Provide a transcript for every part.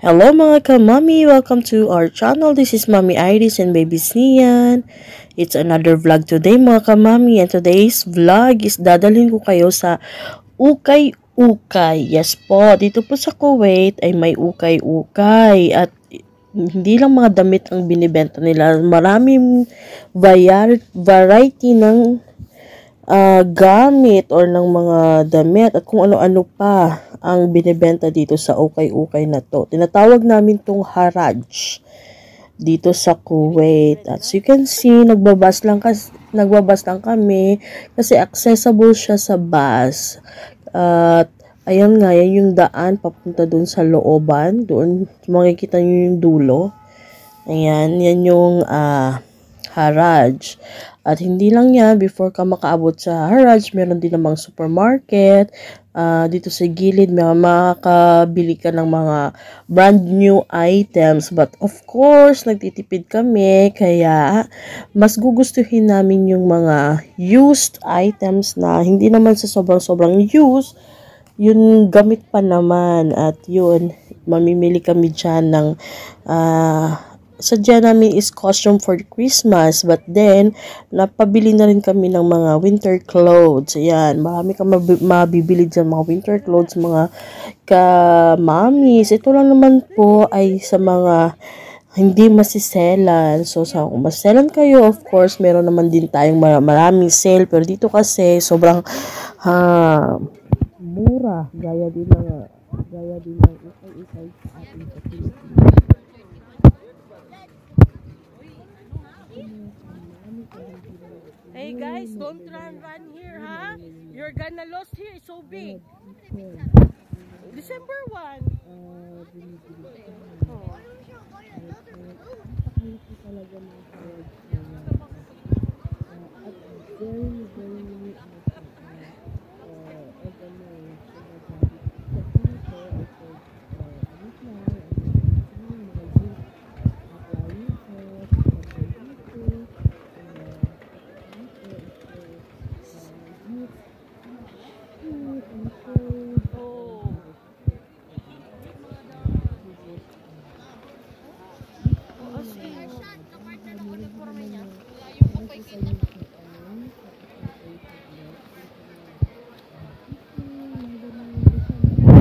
Hello mga ka-mommy! Welcome to our channel. This is Mommy Iris and Baby Snian. It's another vlog today mga ka-mommy. And today's vlog is dadalhin ko kayo sa ukay-ukay. Yes po, dito po sa Kuwait ay may ukay-ukay. At hindi lang mga damit ang binibenta nila. Maraming variety ng gamit or ng mga damit at kung ano-ano pa ang binibenta dito sa ukay-ukay na to. Tinatawag namin tong haraj dito sa Kuwait. At so you can see, nagbabas lang kami kasi accessible siya sa bus. At ayan nga, yan yung daan papunta doon sa looban. Doon makikita nyo yung dulo. Ayan, yan yung haraj. At hindi lang yan, before ka makaabot sa haraj, meron din namang supermarket. Dito sa gilid, may makakabili ka ng mga brand new items. But of course, nagtitipid kami. Kaya, mas gugustuhin namin yung mga used items na hindi naman sa sobrang used. Yun, gamit pa naman. At yun, mamimili kami dyan ng sadya namin is costume for Christmas, but then napabili na rin kami ng mga winter clothes. Ayan, marami kang mabibili dyan mga winter clothes, mga ka-mommies. Ito lang naman po ay sa mga hindi masiselan. So, kung masiselan kayo, of course, meron naman din tayong maraming sale. Pero dito kasi, sobrang mura. Gaya din ng isa-isa sa ating sa Pilipinas. Hey guys, don't run here, ha? You're gonna lose here. It's so big. December 1.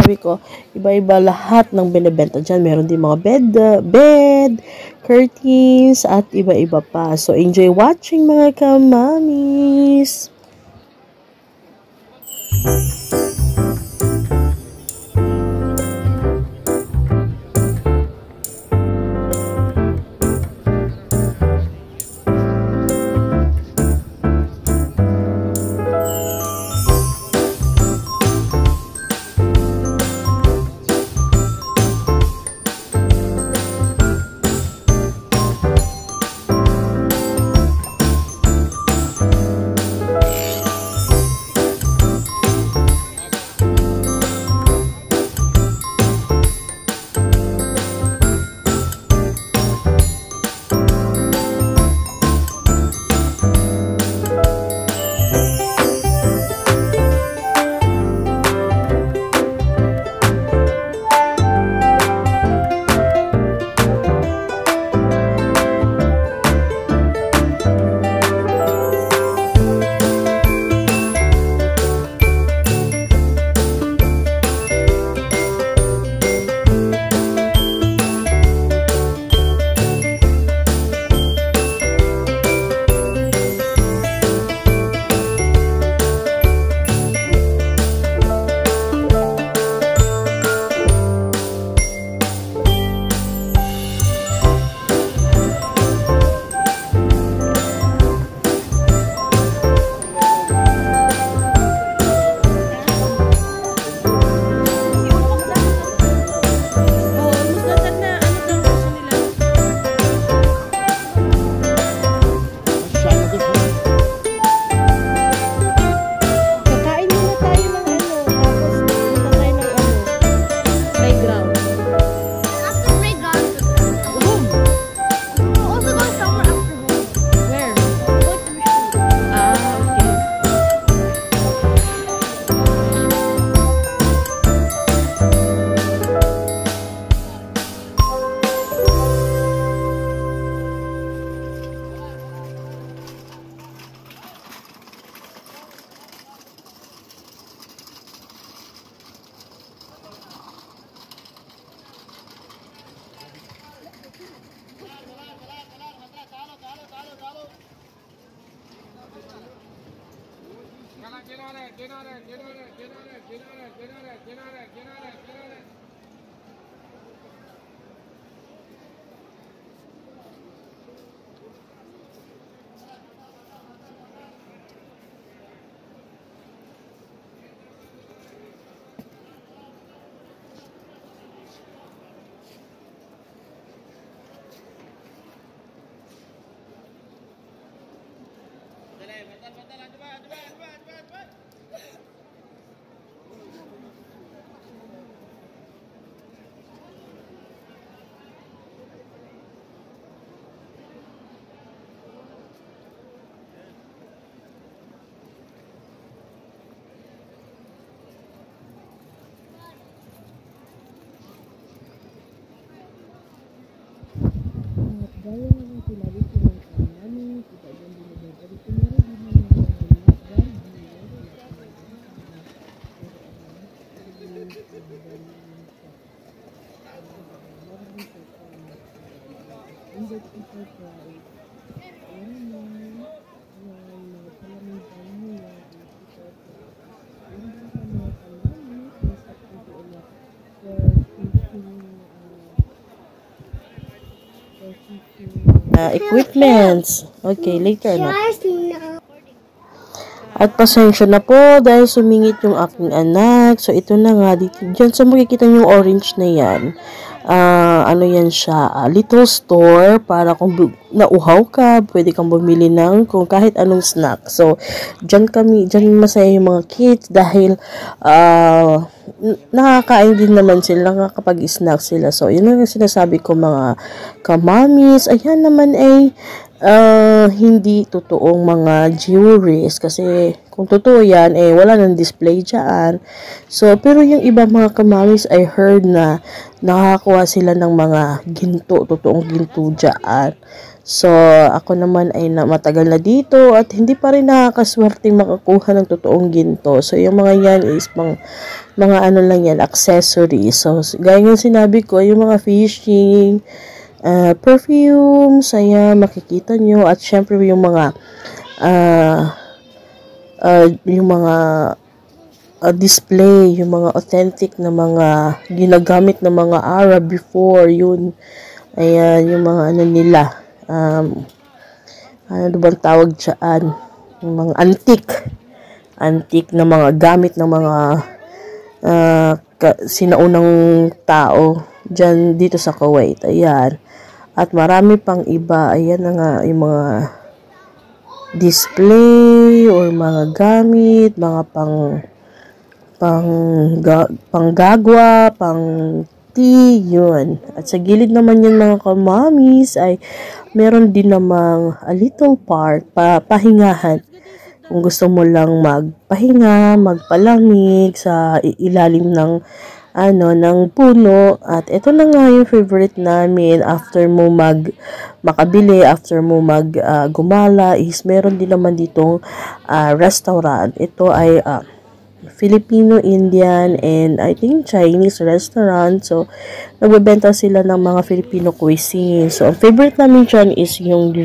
Sabi ko, iba-iba lahat ng binibenta dyan. Meron din mga bed, curtains, at iba-iba pa. So, enjoy watching mga ka-mommies! Gaya naman sila dito ng namin, kita dyan din na dito. Dito meron din naman equipments. Okay, later na. At pasensya na po dahil sumingit yung aking anak. So, ito na nga. Dito, dyan sa makikita yung orange na yan. Ano yan siya? Little store para kung nauhaw ka, pwede kang bumili ng kung kahit anong snack. So, dyan masaya yung mga kids dahil nakakain din naman sila, nakakapag-snack sila. So, yun ang sinasabi ko mga kamamis. Ayan naman ay hindi totoong mga jewelries kasi kung totoo yan wala nang display dyan. So pero yung iba mga kamamis I heard na nakakuha sila ng mga ginto, totoong ginto dyan. So ako naman ay matagal na dito at hindi pa rin nakakaswerteng makakuha ng totoong ginto. So yung mga yan is mga ano lang yan, accessories. So gaya ng sinabi ko, yung mga fishing perfumes, ayan, makikita nyo. At syempre yung mga display, yung mga authentic na mga ginagamit na mga Arab before, yun. Ayan, yung mga ano nila. Ano bang tawag dyan? Yung mga antique na mga gamit ng mga sinaunang tao dyan dito sa Kuwait. Ayan. At marami pang iba. Ayan na nga yung mga display or mga gamit, mga panggagwa, pang tea, yun. At sa gilid naman yung mga kamamis ay meron din namang a little park, pahingahan. Kung gusto mo lang magpahinga, magpalamig sa ilalim ng ng puno. At ito na nga yung favorite namin after mo makabili, after mo gumala is meron din naman ditong restaurant. Ito ay Filipino, Indian, and I think Chinese restaurant. So, nagbebenta sila ng mga Filipino cuisine. So, ang favorite namin dyan is yung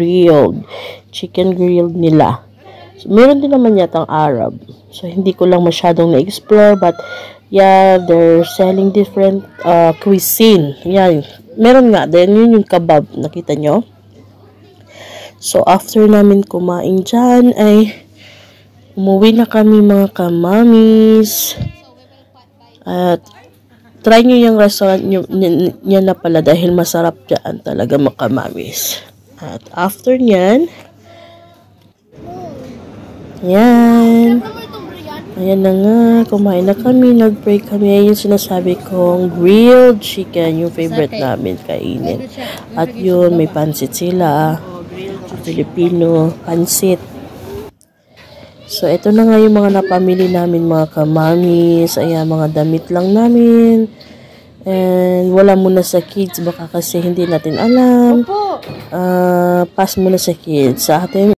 chicken grilled nila. So, meron din naman yatang Arab. So, hindi ko lang masyadong na-explore, but yeah, they're selling different cuisine. Yan. Meron nga. Then, yun yung kebab. Nakita nyo? So, after namin kumain dyan, ay umuwi na kami mga kamamis. At try nyo yung restaurant niya na pala dahil masarap dyan talaga mga kamamis. At after nyan, yan. Ayan na nga, kumain na kami, nag-pray kami. Ayan yung sinasabi kong grilled chicken, yung favorite namin kainin. At yun, may pansit sila. Filipino, pansit. So, ito na nga yung mga napamili namin, mga kamamis. Ayan, mga damit lang namin. And wala muna sa kids, baka kasi hindi natin alam. Pass muna sa kids. Sa atin,